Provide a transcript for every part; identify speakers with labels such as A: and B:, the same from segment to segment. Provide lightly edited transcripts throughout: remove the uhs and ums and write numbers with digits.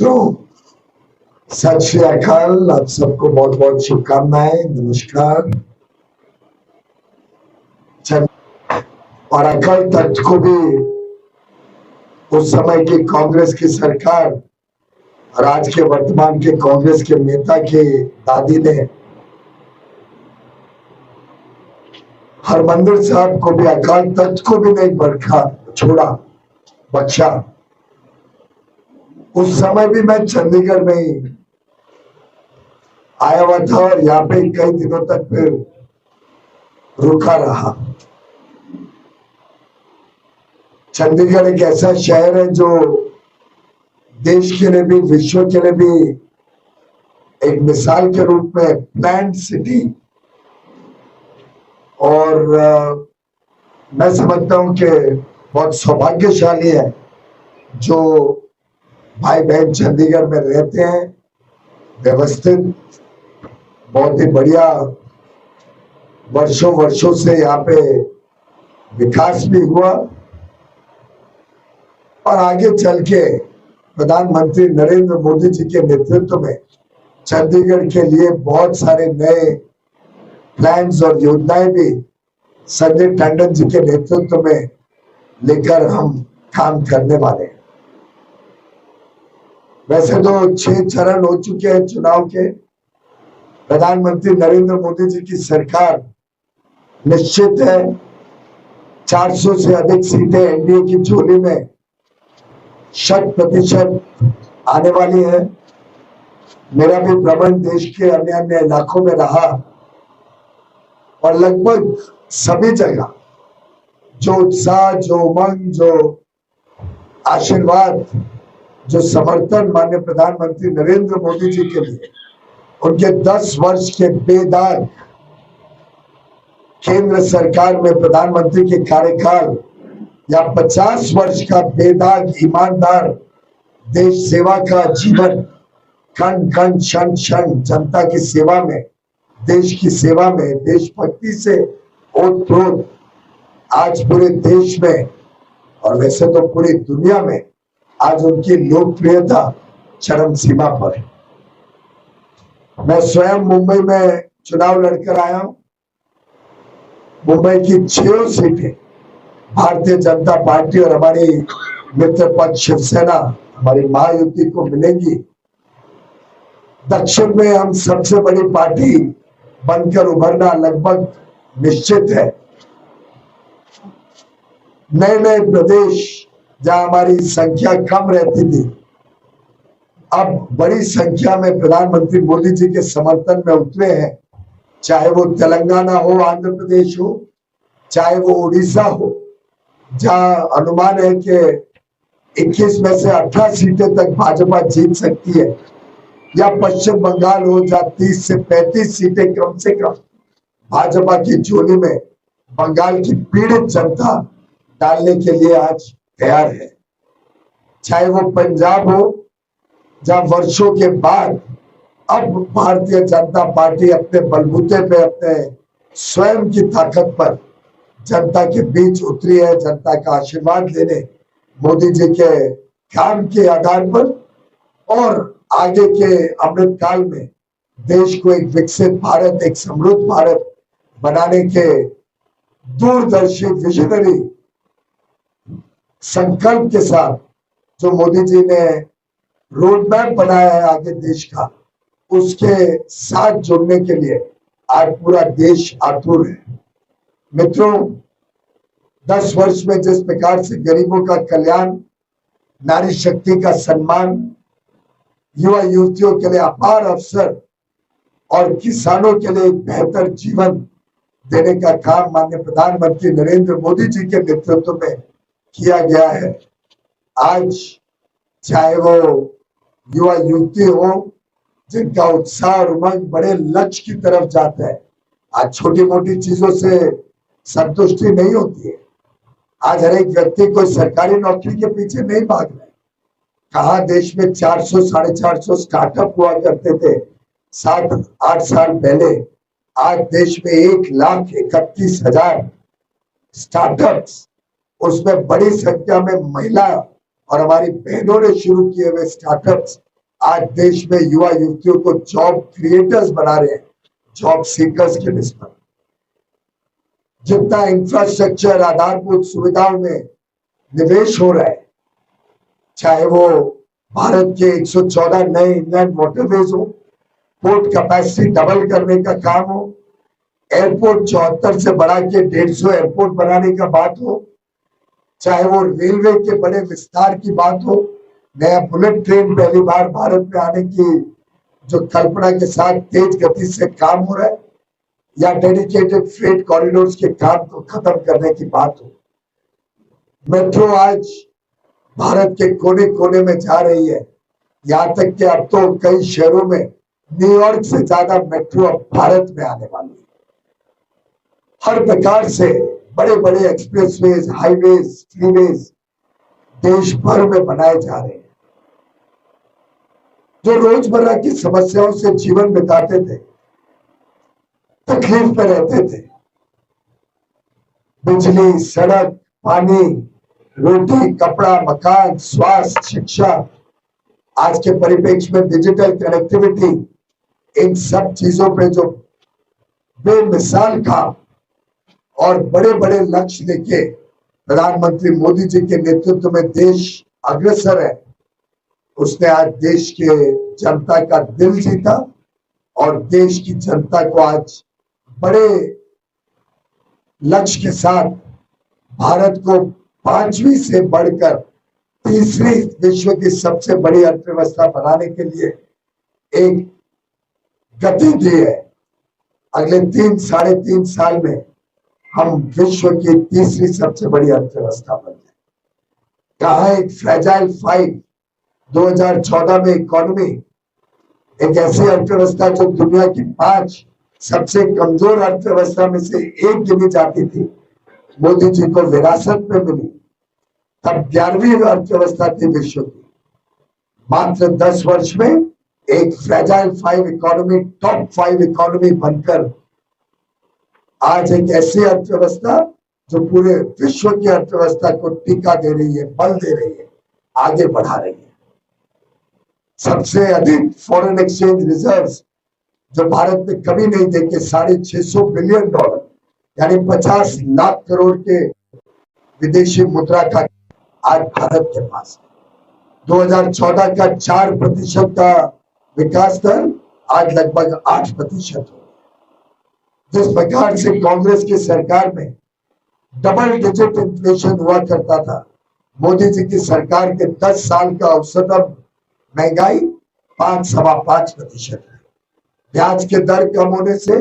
A: मित्रों, सत श्री अकाल। आप सबको बहुत बहुत शुभकामनाएं, नमस्कार। और अकाल तख्त को भी उस समय की कांग्रेस की सरकार और आज के वर्तमान के कांग्रेस के नेता के दादी ने हरमंदिर साहब को भी, अकाल तख्त को भी नहीं बख्शा। उस समय भी मैं चंडीगढ़ में ही आया हुआ था और यहाँ पे कई दिनों तक फिर रुका रहा। चंडीगढ़ एक ऐसा शहर है जो देश के लिए भी, विश्व के लिए भी एक मिसाल के रूप में प्लान्ड सिटी, और मैं समझता हूं कि बहुत सौभाग्यशाली है जो भाई बहन चंडीगढ़ में रहते हैं। व्यवस्थित, बहुत ही बढ़िया, वर्षों से यहाँ पे विकास भी हुआ और आगे चल के प्रधानमंत्री नरेंद्र मोदी जी के नेतृत्व में चंडीगढ़ के लिए बहुत सारे नए प्लान्स और योजनाएं भी संजय टंडन जी के नेतृत्व में लेकर हम काम करने वाले हैं। वैसे तो 6 चरण हो चुके हैं चुनाव के। प्रधानमंत्री नरेंद्र मोदी जी की सरकार निश्चित है 400 से अधिक सीटें एनडीए की झोली में 100% आने वाली है। मेरा भी भ्रमण देश के अन्य इलाकों में रहा और लगभग सभी जगह जो उत्साह, जो उमंग, जो आशीर्वाद, जो समर्थन माननीय प्रधानमंत्री नरेंद्र मोदी जी के लिए, उनके 10 वर्ष के बेदाग केंद्र सरकार में प्रधानमंत्री के कार्यकाल या 50 वर्ष का बेदाग ईमानदार देश सेवा का जीवन, कण कण क्षण क्षण जनता की सेवा में, देश की सेवा में, देशभक्ति से ओतप्रोत आज पूरे देश में और वैसे तो पूरी दुनिया में आज उनकी लोकप्रियता चरम सीमा पर है। मैं स्वयं मुंबई में चुनाव लड़कर आया हूं। मुंबई की 6 सीटें भारतीय जनता पार्टी और हमारी मित्र पक्ष शिवसेना, हमारी महायुति को मिलेंगी। दक्षिण में हम सबसे बड़ी पार्टी बनकर उभरना लगभग निश्चित है। नए प्रदेश जहां हमारी संख्या कम रहती थी, अब बड़ी संख्या में प्रधानमंत्री मोदी जी के समर्थन में उतरे हैं। चाहे वो तेलंगाना हो, आंध्र प्रदेश हो, चाहे वो उड़ीसा हो, जहां अनुमान है कि 21 में से 18 सीटें तक भाजपा जीत सकती है, या पश्चिम बंगाल हो जहां 30 से 35 सीटें कम से कम भाजपा की झोली में बंगाल की पीड़ित जनता डालने के लिए आज तैयार है। चाहे वो पंजाब हो जहां वर्षों के बाद अब भारतीय जनता पार्टी अपने बलबूते पे, अपने स्वयं की ताकत पर जनता के बीच उतरी है, जनता का आशीर्वाद लेने मोदी जी के काम के आधार पर, और आगे के अमृत काल में देश को एक विकसित भारत, एक समृद्ध भारत बनाने के दूरदर्शी विजनरी संकल्प के साथ जो मोदी जी ने रोड मैप बनाया है आगे देश का, उसके साथ जुड़ने के लिए आज पूरा देश आतुर है। मित्रों, 10 वर्ष में जिस प्रकार से गरीबों का कल्याण, नारी शक्ति का सम्मान, युवा युवतियों के लिए अपार अवसर और किसानों के लिए एक बेहतर जीवन देने का काम माननीय प्रधानमंत्री नरेंद्र मोदी जी के नेतृत्व में किया गया है। आज चाहे वो युवा युवती हो जिनका उत्साह और उमंग बड़े लक्ष्य की तरफ जाता है, आज छोटी मोटी चीजों से संतुष्टि नहीं होती है। आज हर एक व्यक्ति को सरकारी नौकरी के पीछे नहीं भाग रहा है। कहा देश में 400 साढ़े 400 स्टार्टअप हुआ करते थे 7-8 साल पहले, आज देश में 1,31,000 स्टार्टअप्स, उसमें बड़ी संख्या में महिला और हमारी बहनों ने शुरू किए हुए स्टार्टअप्स आज देश में युवा युवतियों को जॉब क्रिएटर्स बना रहे हैं, जॉब सीकर्स के लिस्ट पर। जितना इंफ्रास्ट्रक्चर, आधारभूत सुविधाओं में निवेश हो रहा है, चाहे वो भारत के 114 नए इनलैंड वाटरवेज हो, पोर्ट कैपेसिटी डबल करने का काम हो, एयरपोर्ट 74 से बढ़ा के 150 एयरपोर्ट बनाने का बात हो, चाहे वो रेलवे के बड़े विस्तार की बात हो, नया बुलेट ट्रेन पहली बार भारत में आने की जो कल्पना के साथ तेज गति से काम हो रहा है, या डेडिकेटेड फ्रेट कॉरिडोर्स के काम को खत्म करने की बात हो। मेट्रो आज भारत के कोने कोने में जा रही है, यहां तक कि अब तो कई शहरों में न्यूयॉर्क से ज्यादा मेट्रो अब भारत में आने वाली है। हर प्रकार से बड़े बड़े एक्सप्रेसवेज, हाईवेज, फ्रीवेज देश भर में बनाए जा रहे हैं। जो रोजमर्रा की समस्याओं से जीवन बिताते थे, तकलीफ में रहते थे, बिजली, सड़क, पानी, रोटी, कपड़ा, मकान, स्वास्थ्य, शिक्षा, आज के परिप्रेक्ष्य में डिजिटल कनेक्टिविटी, इन सब चीजों पे जो बेमिसाल काम और बड़े बड़े लक्ष्य लेके प्रधानमंत्री मोदी जी के नेतृत्व में देश अग्रसर है, उसने आज देश के जनता का दिल जीता और देश की जनता को आज बड़े लक्ष्य के साथ भारत को 5वीं से बढ़कर 3री विश्व की सबसे बड़ी अर्थव्यवस्था बनाने के लिए एक गति दी है। अगले 3-3.5 साल में हम विश्व की 3री सबसे बड़ी अर्थव्यवस्था बन जाए। कहा एक फ्रेजाइल 5 2014 में इकोनॉमी, एक ऐसी अर्थव्यवस्था जो दुनिया की 5 सबसे कमजोर अर्थव्यवस्था में से एक गिनी जाती थी, मोदी जी को विरासत में मिली। तब 11वीं अर्थव्यवस्था थी विश्व की। मात्र 10 वर्ष में एक फ्रेजाइल 5 इकोनॉमी टॉप 5 इकोनॉमी बनकर आज एक ऐसी अर्थव्यवस्था जो पूरे विश्व की अर्थव्यवस्था को टीका दे रही है, बल दे रही है, आगे बढ़ा रही है। सबसे अधिक फॉरेन एक्सचेंज रिजर्व्स जो भारत में कभी नहीं देखे, $650 बिलियन, यानी 50 लाख करोड़ के विदेशी मुद्रा का आज भारत के पास है। 2014 का 4% का विकास दर आज लगभग 8% हो। जिस प्रकार से कांग्रेस की सरकार में डबल डिजिट इन्फ्लेशन हुआ करता था, मोदी जी की सरकार के 10 साल का औसतन महंगाई 5.5% है। ब्याज के दर कम होने से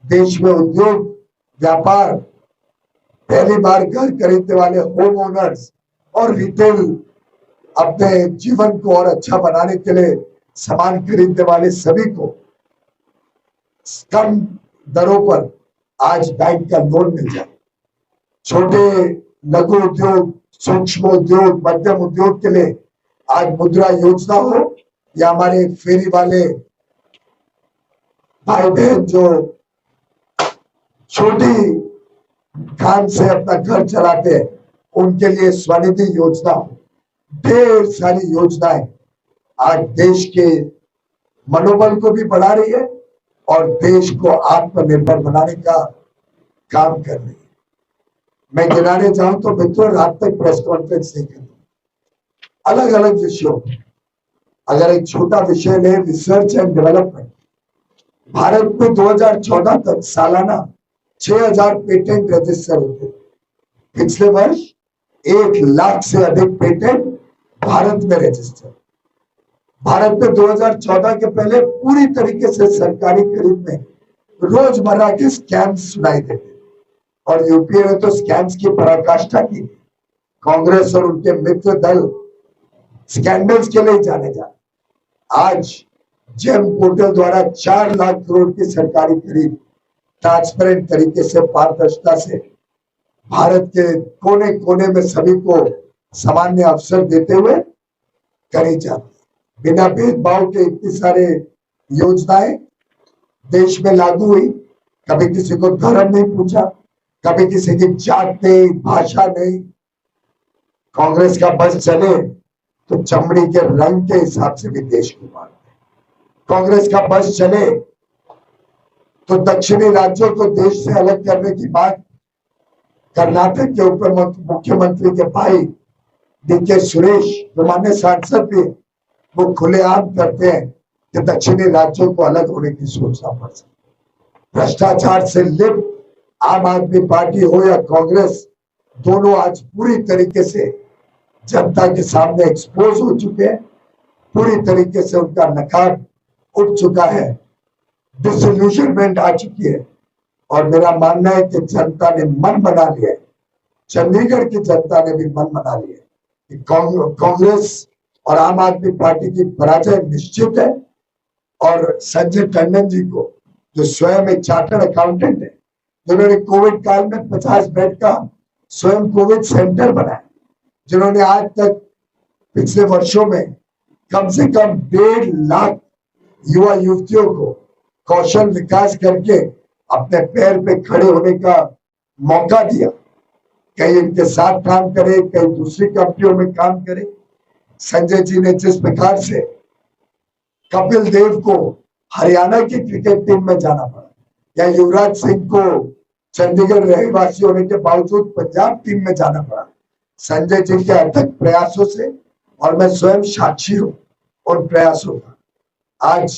A: देश में उद्योग, व्यापार, पहली बार घर खरीदने वाले होम ओनर्स और रिटेल अपने जीवन को और अच्छा बनाने के लिए सामान खरीदने वाले सभी को कम दरों पर आज बैंक का लोन मिल जाए। छोटे लघु उद्योग, सूक्ष्म उद्योग, मध्यम उद्योग के लिए आज मुद्रा योजना हो, या हमारे फेरी वाले भाई बहन जो छोटी काम से अपना घर चलाते हैं, उनके लिए स्वनिधि योजना हो। ढेर सारी योजनाएं आज देश के मनोबल को भी बढ़ा रही है और देश को आत्मनिर्भर बनाने का काम कर रही है। मैं गिनाने जाऊं तो मित्रों, रात तक प्रेस कॉन्फ्रेंस नहीं करती, अलग अलग विषयों। अगर एक छोटा विषय ले, रिसर्च एंड डेवलपमेंट, भारत में 2014 तक सालाना 6000 पेटेंट रजिस्टर होते थे। पिछले वर्ष 1 लाख से अधिक पेटेंट भारत में रजिस्टर। भारत में 2014 के पहले पूरी तरीके से सरकारी खरीद में रोजमर्रा के स्कैम्स सुनाई देते, और यूपीए में तो स्कैम्स की पराकाष्ठा की। कांग्रेस और उनके मित्र दल स्कैंडल्स के लिए जाने जाते। आज जेम पोर्टल द्वारा 4 लाख करोड़ की सरकारी खरीद ट्रांसपेरेंट तरीके से, पारदर्शिता से भारत के कोने कोने में सभी को सामान्य अवसर देते हुए करी जाती। बिना भेदभाव के इतनी सारे योजनाएं देश में लागू हुई। कभी किसी को धर्म नहीं पूछा, कभी किसी की जात नहीं, भाषा नहीं। कांग्रेस का बस चले तो चमड़ी के रंग के हिसाब से भी देश को बांटते हैं। कांग्रेस का बस चले तो दक्षिणी राज्यों को देश से अलग करने की बात कर्नाटक के उप मुख्यमंत्री के भाई डीके सुरेश, जो मान्य सांसद भी, वो खुलेआम करते हैं कि दक्षिणी राज्यों को अलग होने की सोचना पड़ सकता। भ्रष्टाचार से लिप्त आम आदमी पार्टी हो या कांग्रेस, दोनों आज पूरी तरीके से जनता के सामने एक्सपोज हो चुके हैं। पूरी तरीके से उनका नकाब उठ चुका है, डिसइल्यूशनमेंट आ चुकी है। और मेरा मानना है कि जनता ने मन बना लिया है, चंडीगढ़ की जनता ने भी मन बना लिया है कि कांग्रेस और आम आदमी पार्टी की पराजय निश्चित है। और संजय टंडन जी को, जो स्वयं एक चार्टर्ड अकाउंटेंट है, जिन्होंने कोविड काल में 50 बेड का स्वयं कोविड सेंटर बनाया, जिन्होंने आज तक पिछले वर्षों में कम से कम 1.5 लाख युवा युवतियों को कौशल विकास करके अपने पैर पे खड़े होने का मौका दिया, कहीं इनके साथ काम करे, कहीं दूसरी कंपनियों में काम करे। संजय जी ने जिस प्रकार से कपिल देव को हरियाणा की क्रिकेट टीम में जाना पड़ा, या युवराज सिंह को चंडीगढ़ रहवासी होने के बावजूद पंजाब टीम में जाना पड़ा, संजय जी के अथक प्रयासों से, और मैं स्वयं साक्षी हूं उन प्रयासों का। आज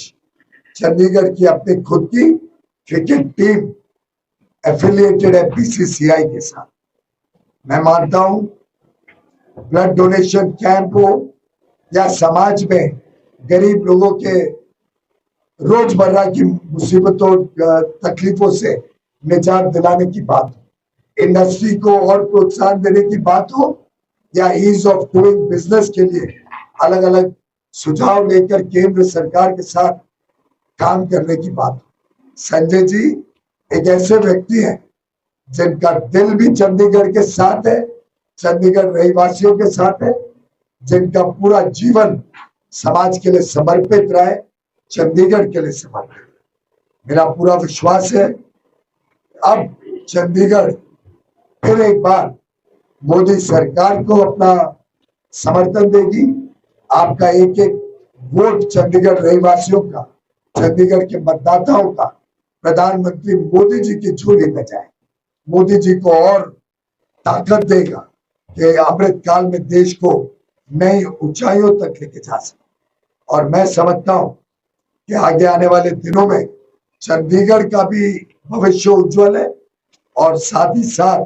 A: चंडीगढ़ की अपनी खुद की क्रिकेट टीम एफिलिएटेड है बीसीसीआई के साथ। मैं मानता हूं ब्लड डोनेशन कैंप हो या समाज में गरीब लोगों के रोजमर्रा की मुसीबतों तकलीफों से निजात दिलाने की बात हो, इंडस्ट्री को और प्रोत्साहन देने की बात हो, या ईज ऑफ डूइंग बिजनेस के लिए अलग अलग सुझाव लेकर केंद्र सरकार के साथ काम करने की बात हो, संजय जी एक ऐसे व्यक्ति हैं जिनका दिल भी चंडीगढ़ के साथ है, चंडीगढ़ रहवासियों के साथ है, जिनका पूरा जीवन समाज के लिए समर्पित रहा है, चंडीगढ़ के लिए समर्पित। मेरा पूरा विश्वास है अब चंडीगढ़ फिर एक बार मोदी सरकार को अपना समर्थन देगी। आपका एक एक वोट चंडीगढ़ रहवासियों का, चंडीगढ़ के मतदाताओं का प्रधानमंत्री मोदी जी की झोली में जाए, मोदी जी को और ताकत देगा कि अमृत काल में देश को नई ऊंचाइयों तक लेके जा सके। और मैं समझता हूं कि आगे आने वाले दिनों में चंडीगढ़ का भी भविष्य उज्जवल है, और साथ ही साथ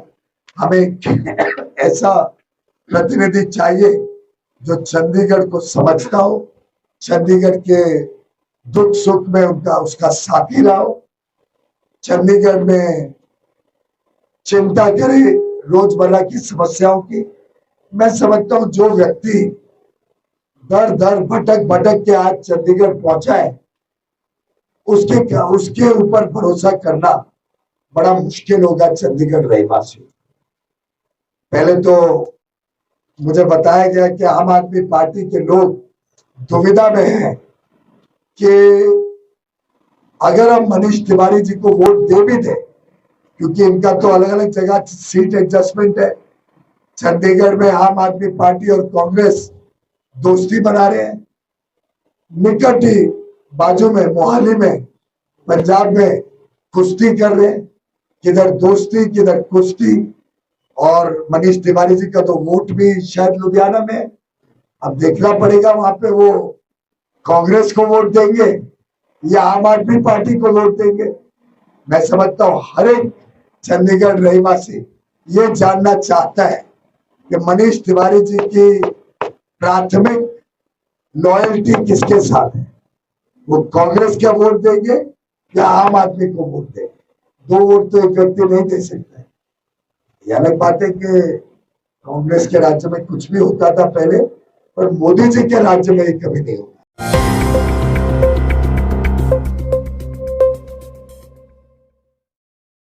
A: हमें ऐसा प्रतिनिधि चाहिए जो चंडीगढ़ को समझता हो, चंडीगढ़ के दुख सुख में उसका साथी रहा हो, चंडीगढ़ में चिंता करे रोजमर्रा की समस्याओं की। मैं समझता हूं जो व्यक्ति दर दर भटक भटक के आज चंडीगढ़ पहुंचा है, उसके ऊपर भरोसा करना बड़ा मुश्किल होगा चंडीगढ़ रहवासी। पहले तो मुझे बताया गया कि आम आदमी पार्टी के लोग दुविधा में हैं कि अगर हम मनीष तिवारी जी को वोट दे भी दें, क्योंकि इनका तो अलग अलग जगह सीट एडजस्टमेंट है, चंडीगढ़ में आम आदमी पार्टी और कांग्रेस दोस्ती बना रहे हैं, निकट ही बाजू में मोहाली में पंजाब में कुश्ती कर रहे हैं, किधर दोस्ती किधर कुश्ती। और मनीष तिवारी जी का तो वोट भी शायद लुधियाना में है। अब देखना पड़ेगा वहां पे वो कांग्रेस को वोट देंगे या आम आदमी पार्टी को वोट देंगे। मैं समझता हूं हर एक चंडीगढ़ रहवासी ये जानना चाहता है कि मनीष तिवारी जी की प्राथमिक लॉयल्टी किसके साथ है, वो कांग्रेस का वोट देंगे या आम आदमी को वोट देंगे। 2 वोट तो एक व्यक्ति नहीं दे सकता है। ये अलग बात है कि कांग्रेस के राज्य में कुछ भी होता था पहले, पर मोदी जी के राज्य में ये कभी नहीं होता।